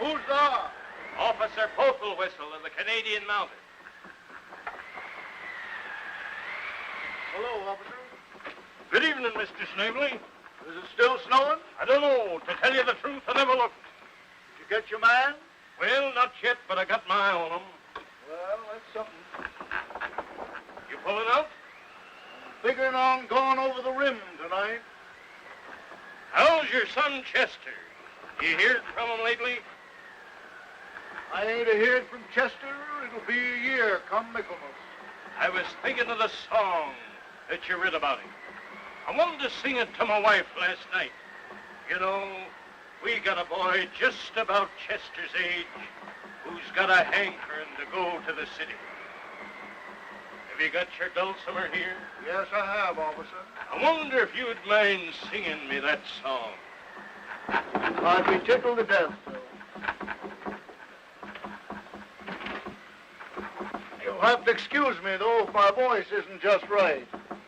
Who's there? Officer Posthlewhistle of the Canadian Mounted. Hello, officer. Good evening, Mr. Snavely. Is it still snowing? I don't know. To tell you the truth, I never looked. Did you get your man? Well, not yet, but I got my eye on him. Well, that's something. You pulling out? I'm figuring on going over the rim tonight. How's your son, Chester? You heard from him lately? I ain't a-heard from Chester. It'll be a year come Michaelmas. I was thinking of the song that you read about him. I wanted to sing it to my wife last night. You know, we got a boy just about Chester's age who's got a hankering to go to the city. Have you got your dulcimer here? Yes, I have, officer. I wonder if you'd mind singing me that song. I'd be tickled to death, sir. You'll have to excuse me, though, if my voice isn't just right.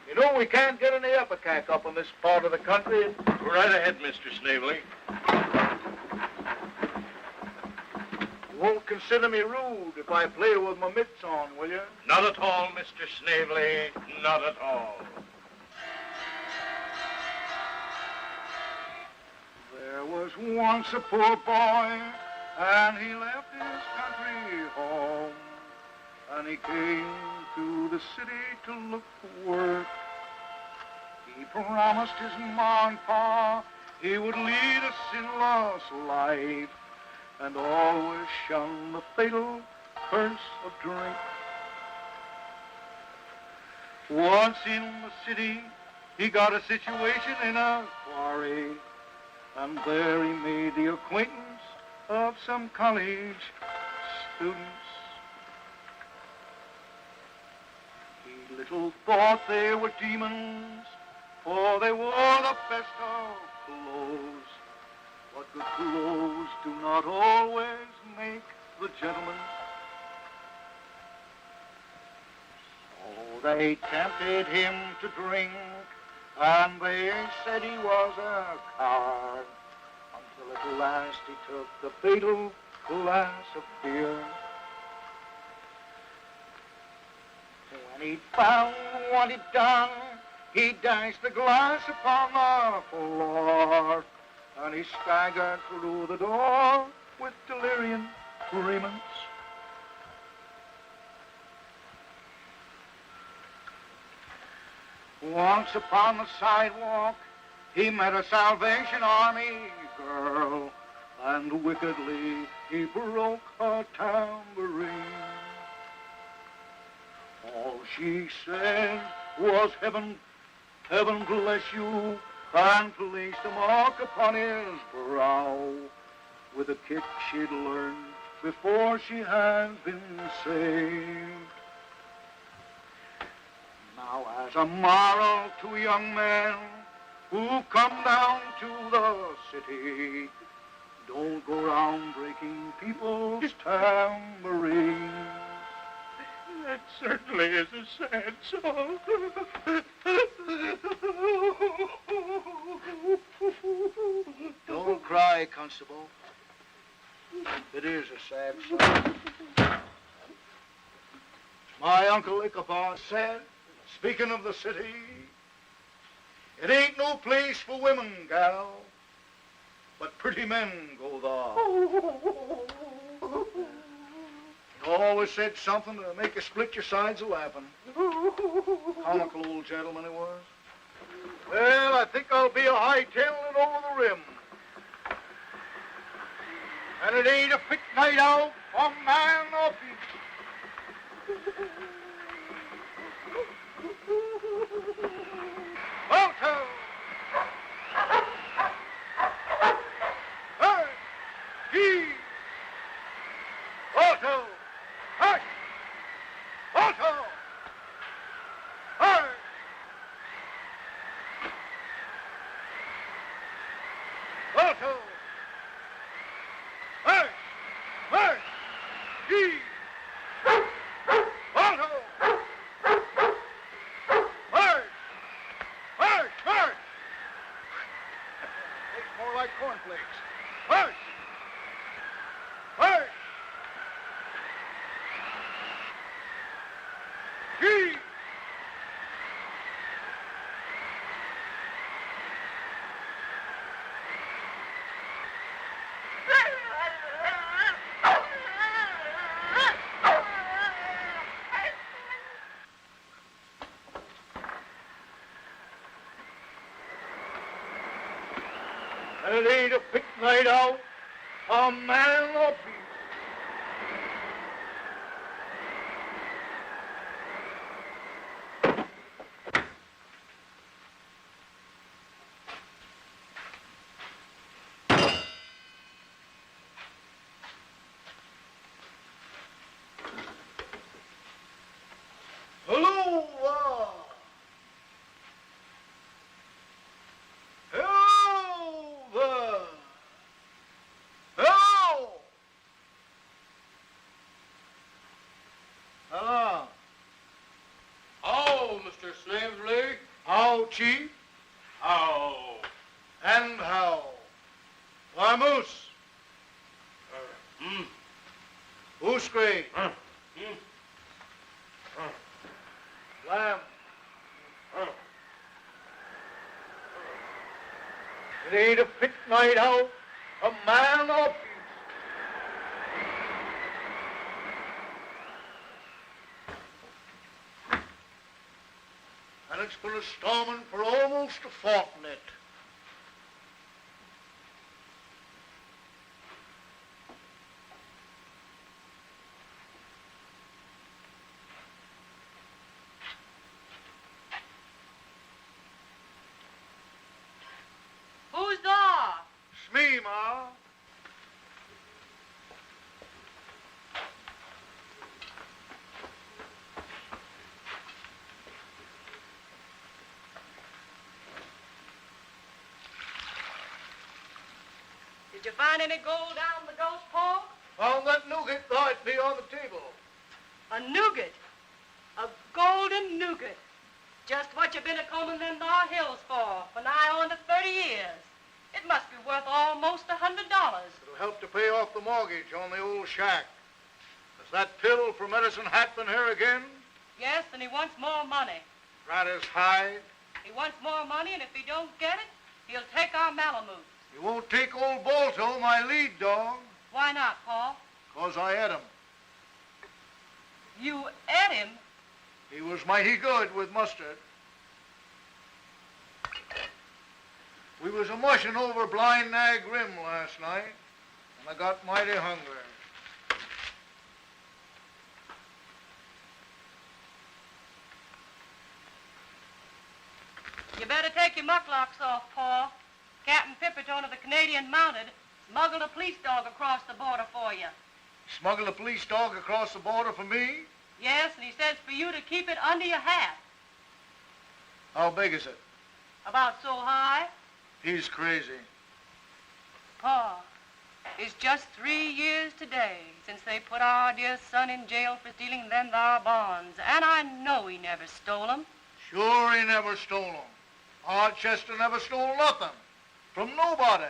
You know, we can't get any ipecac up in this part of the country. Go right ahead, Mr. Snavely. You won't consider me rude if I play with my mitts on, will you? Not at all, Mr. Snavely. Not at all. There was once a poor boy, and he left his country home. And he came to the city to look for work. He promised his ma and pa he would lead a sinless life and always shun the fatal curse of drink. Once in the city, he got a situation in a quarry, and there he made the acquaintance of some college students. He little thought they were demons, for they wore the best of clothes. But good clothes do not always make the gentleman. So they tempted him to drink, and they said he was a coward, until at last he took the fatal glass of beer. When he'd found what he'd done, he dashed the glass upon the floor, and he staggered through the door with delirium tremens. Once upon the sidewalk, he met a Salvation Army girl, and wickedly he broke her tambourine. All she said was, "Heaven, heaven bless you," and placed a mark upon his brow with a kick she'd learned before she had been saved. Now, as a moral to young men who come down to the city, don't go around breaking people's tambourines. That certainly is a sad song. Don't cry, Constable. It is a sad song. My Uncle Ichabod said, speaking of the city, it ain't no place for women, gal, but pretty men go there. He always said something to make you split your sides of laughing. Comical old gentleman he was. Well, I think I'll be a hightailing it over the rim. And it ain't a fit night out for man or beast. Alto! Hey! Gee! Alto! Hush! Alto! Hey! Alto! Hey! Hey! Gee! Alto! Hey! Hey! Hey! Tastes more like cornflakes. Hush! it ain't a fit night out, a man or beast. Hello! Hello there! Hello! Hello. How, Mr. Snavely? How, Chief? How? And how? Why, Moose? Goose Gray? Lamb? It ain't a fit night out, a man or beast. And it's been a storming for almost a fortnight. Who's there? It's me, Ma. Did you find any gold down the ghost pole? Found that nougat right be on the table. A nougat. A golden nougat. Just what you've been a-combing them thar hills for nigh on to 30 years. It must be worth almost $100. It'll help to pay off the mortgage on the old shack. Has that pill for Medicine Hat been here again? Yes, and he wants more money. Ratter's hide. He wants more money, and if he don't get it, he'll take our Malamute. He won't take old Balto, my lead dog, Why not, Paul? 'cause I ate him. You ate him? He was mighty good with mustard. We was a-mushing over Blind Nag Rim last night, and I got mighty hungry. You better take your mucklocks off, Paul. Captain Pipperton of the Canadian Mounted smuggled a police dog across the border for you. Smuggled a police dog across the border for me? Yes, and he says for you to keep it under your hat. How big is it? About so high. He's crazy. Pa, it's just 3 years today since they put our dear son in jail for stealing them thar bonds, and I know he never stole 'em. Sure he never stole 'em. Chester never stole nothing. From nobody.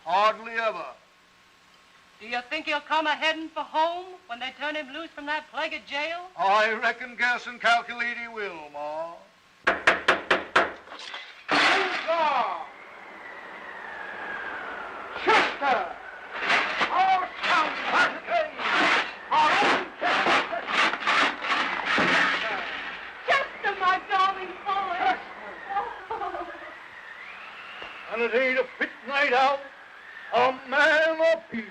Hardly ever. Do you think he'll come a-heading for home when they turn him loose from that plague of jail? I reckon, guess, and calculate he will, Ma. Huzzah! Chester! Our town back again! Our own Chester! Chester, my darling boy! And it ain't a fit night out, a man or beast.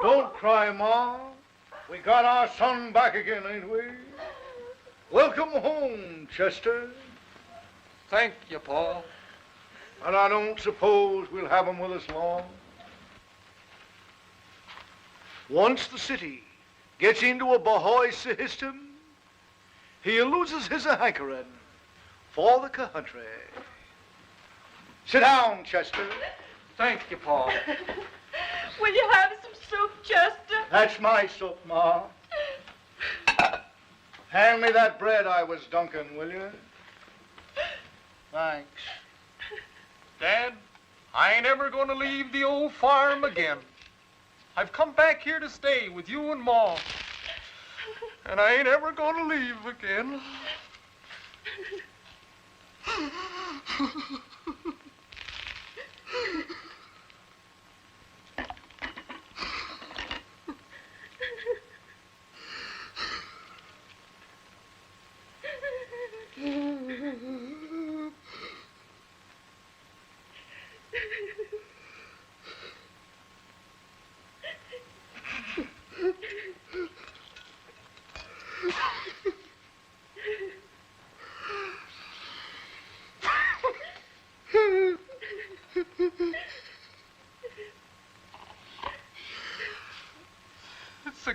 Don't cry, Ma. We got our son back again, ain't we? Welcome home, Chester. Thank you, Paul. And I don't suppose we'll have him with us long. Once the city gets into a Bahoy system, he loses his hankering for the country. Sit down, Chester. Thank you, Paul. Will you have some soup, Chester? That's my soup, Ma. Hand me that bread I was dunking, will you? Thanks. Dad, I ain't ever going to leave the old farm again. I've come back here to stay with you and Ma. And I ain't ever going to leave again.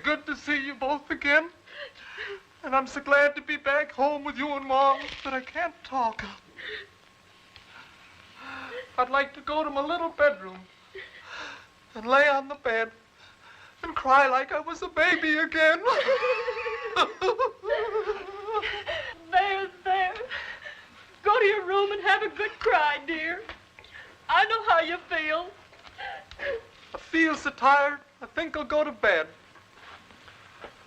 good to see you both again. And I'm so glad to be back home with you and Mom that I can't talk. I'd like to go to my little bedroom and lay on the bed and cry like I was a baby again. There. Go to your room and have a good cry, dear. I know how you feel. I feel so tired, I think I'll go to bed.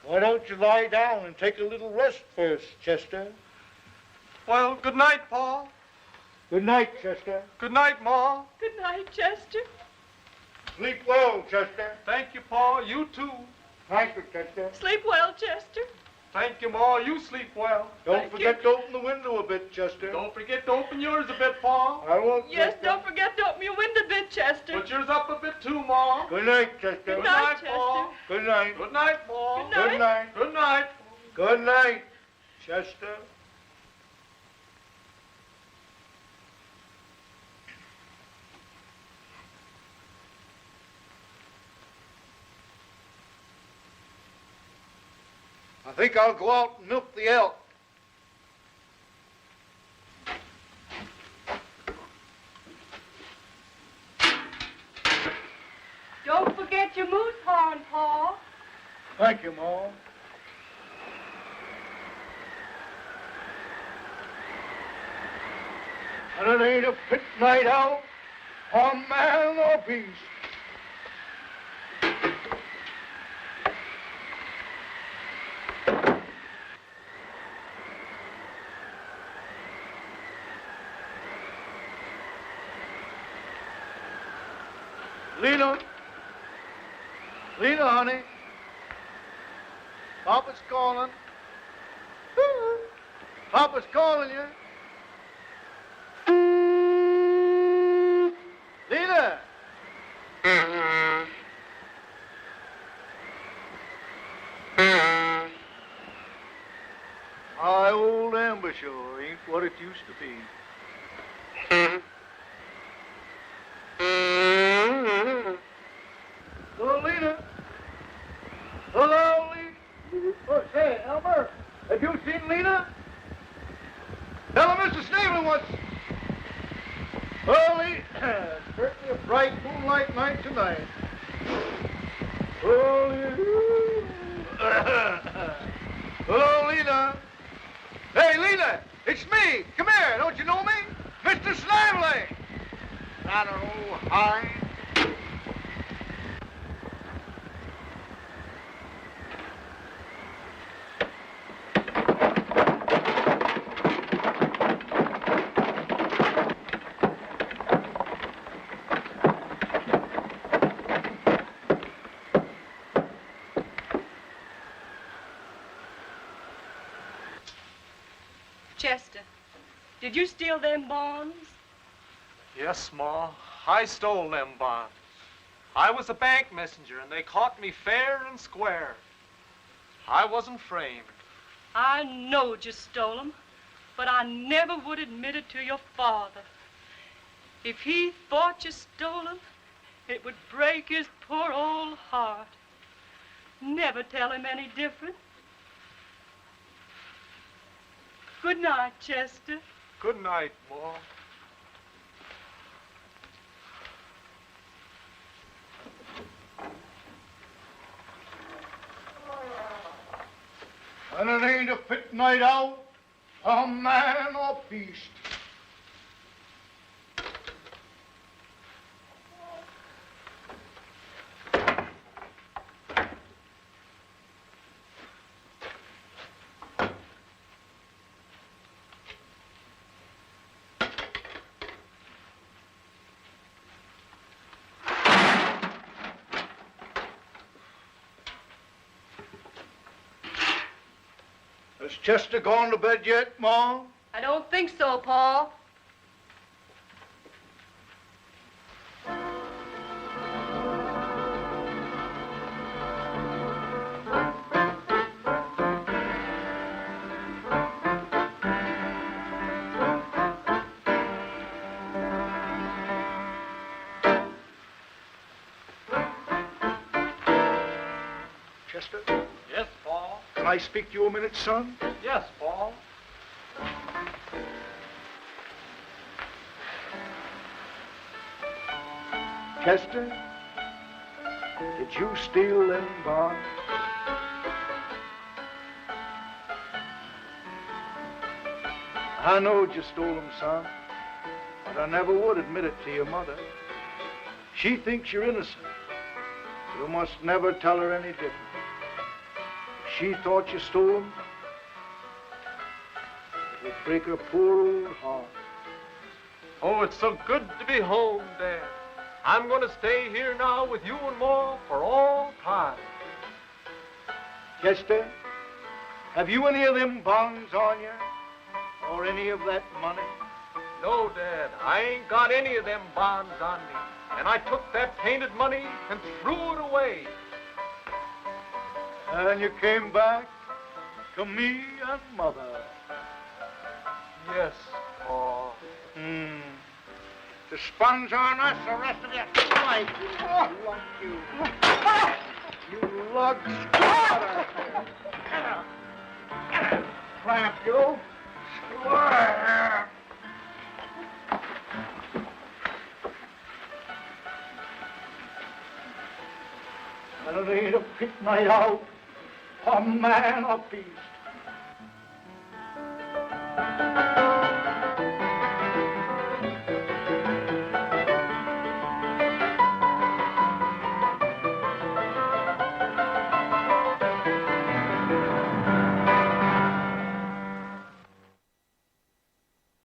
Why don't you lie down and take a little rest first, Chester? Well, good night, Pa. Good night, Chester. Good night, Ma. Good night, Chester. Sleep well, Chester. Thank you, Pa. You too. Thank you, Chester. Sleep well, Chester. Thank you, Ma. You sleep well. Don't forget to open the window a bit, Chester. Don't forget to open yours a bit, Pa. I won't. Yes, Chester. don't forget to open your window bit, Chester. Put yours up a bit too, Ma. Good night, Chester. Good night, Pa. Good night. Good night, Ma. Good night. Good night. Good night. Good night, Chester. I think I'll go out and milk the elk. Don't forget your moose horn, Pa. Thank you, Ma. And it ain't a pit night out on man or beast. Lena, honey. Papa's calling. Papa's calling you. Lena! My old ambassador ain't what it used to be. Hello, Lena. Hello, Lena. Oh, say, Elmer, have you seen Lena? Tell her Mr. Snavely wants... Well, Lena, it's certainly a bright moonlight night tonight. Oh, Lena. Hello, Lena. Hey, Lena, it's me. Come here. Don't you know me? Mr. Snavely. I don't know, hi. Chester, did you steal them bonds? Yes, Ma. I stole them bonds. I was a bank messenger, and they caught me fair and square. I wasn't framed. I knowed you stole them, but I never would admit it to your father. If he thought you stole them, it would break his poor old heart. Never tell him any different. Good night, Chester. Good night, Ma. And it ain't a fit night out, a man or beast. Has Chester gone to bed yet, Ma? I don't think so, Pa. Chester, Yes, Pa. can I speak to you a minute, son? Yes, Pa. Chester, did you steal them bonds? I know you stole them, son, but I never would admit it to your mother. She thinks you're innocent. You must never tell her any different. If she thought you stole them, it would break her poor old heart. Oh, it's so good to be home, Dad. I'm going to stay here now with you and Ma for all time. Chester, have you any of them bonds on you? Or any of that money? No, Dad, I ain't got any of them bonds on me. And I took that painted money and threw it away. And you came back to me and Mother. Yes, Pa. To sponge on us the rest of your life. Oh, lug you. You lug squatter. Get up. Get up. Clamp you. Square. And it ain't a pit night out. A man, a beast.